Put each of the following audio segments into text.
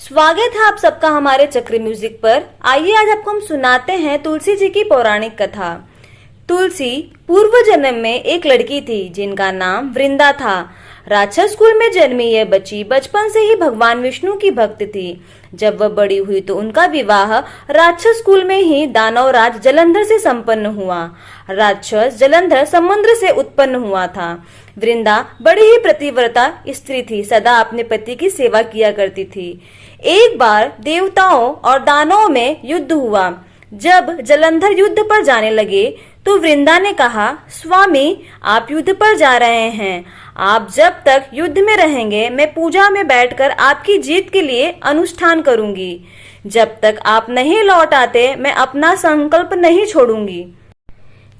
स्वागत है आप सबका हमारे चक्र म्यूजिक पर। आइए आज आपको हम सुनाते हैं तुलसी जी की पौराणिक कथा। तुलसी पूर्व जन्म में एक लड़की थी जिनका नाम वृंदा था। राक्षस कुल में जन्मी यह बच्ची बचपन से ही भगवान विष्णु की भक्त थी। जब वह बड़ी हुई तो उनका विवाह राक्षस कुल में ही दानव राज जलंधर से संपन्न हुआ। राक्षस जलंधर समुद्र से उत्पन्न हुआ था। वृंदा बड़ी ही प्रतिव्रता स्त्री थी, सदा अपने पति की सेवा किया करती थी। एक बार देवताओं और दानवों में युद्ध हुआ। जब जलंधर युद्ध पर जाने लगे तो वृंदा ने कहा, स्वामी आप युद्ध पर जा रहे हैं, आप जब तक युद्ध में रहेंगे मैं पूजा में बैठकर आपकी जीत के लिए अनुष्ठान करूंगी। जब तक आप नहीं लौट आते मैं अपना संकल्प नहीं छोड़ूंगी।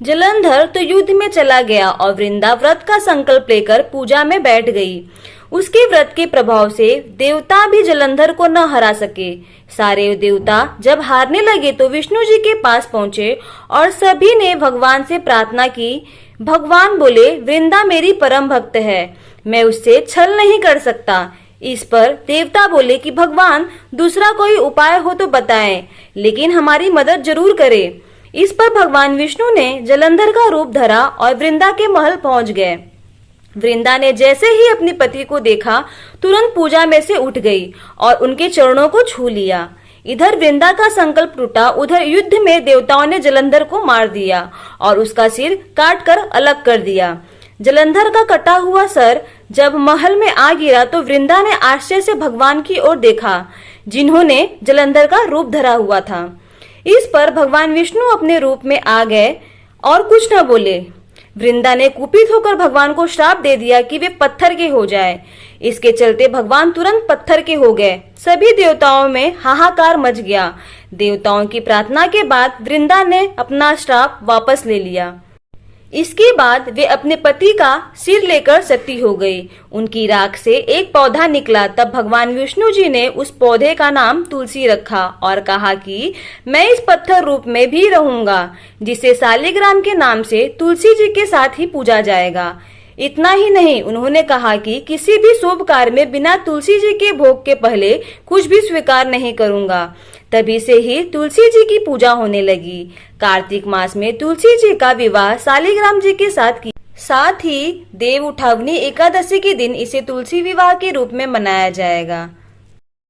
जलंधर तो युद्ध में चला गया और वृंदा व्रत का संकल्प लेकर पूजा में बैठ गई। उसके व्रत के प्रभाव से देवता भी जलंधर को न हरा सके। सारे देवता जब हारने लगे तो विष्णु जी के पास पहुंचे और सभी ने भगवान से प्रार्थना की। भगवान बोले, वृंदा मेरी परम भक्त है, मैं उससे छल नहीं कर सकता। इस पर देवता बोले कि भगवान दूसरा कोई उपाय हो तो बताएं, लेकिन हमारी मदद जरूर करें। इस पर भगवान विष्णु ने जलंधर का रूप धरा और वृंदा के महल पहुंच गए। वृंदा ने जैसे ही अपने पति को देखा तुरंत पूजा में से उठ गई और उनके चरणों को छू लिया। इधर वृंदा का संकल्प टूटा, उधर युद्ध में देवताओं ने जलंधर को मार दिया और उसका सिर काट कर अलग कर दिया। जलंधर का कटा हुआ सर जब महल में आ गिरा तो वृंदा ने आश्चर्य से भगवान की ओर देखा, जिन्होंने जलंधर का रूप धरा हुआ था। इस पर भगवान विष्णु अपने रूप में आ गए और कुछ न बोले। वृंदा ने कुपित होकर भगवान को श्राप दे दिया कि वे पत्थर के हो जाए। इसके चलते भगवान तुरंत पत्थर के हो गए। सभी देवताओं में हाहाकार मच गया। देवताओं की प्रार्थना के बाद वृंदा ने अपना श्राप वापस ले लिया। इसके बाद वे अपने पति का सिर लेकर सती हो गई। उनकी राख से एक पौधा निकला। तब भगवान विष्णु जी ने उस पौधे का नाम तुलसी रखा और कहा कि मैं इस पत्थर रूप में भी रहूंगा, जिसे शालिग्राम के नाम से तुलसी जी के साथ ही पूजा जाएगा। इतना ही नहीं, उन्होंने कहा कि किसी भी शुभ कार्य में बिना तुलसी जी के भोग के पहले कुछ भी स्वीकार नहीं करूंगा। तभी से ही तुलसी जी की पूजा होने लगी। कार्तिक मास में तुलसी जी का विवाह शालिग्राम जी के साथ ही देव उठावनी एकादशी के दिन इसे तुलसी विवाह के रूप में मनाया जाएगा।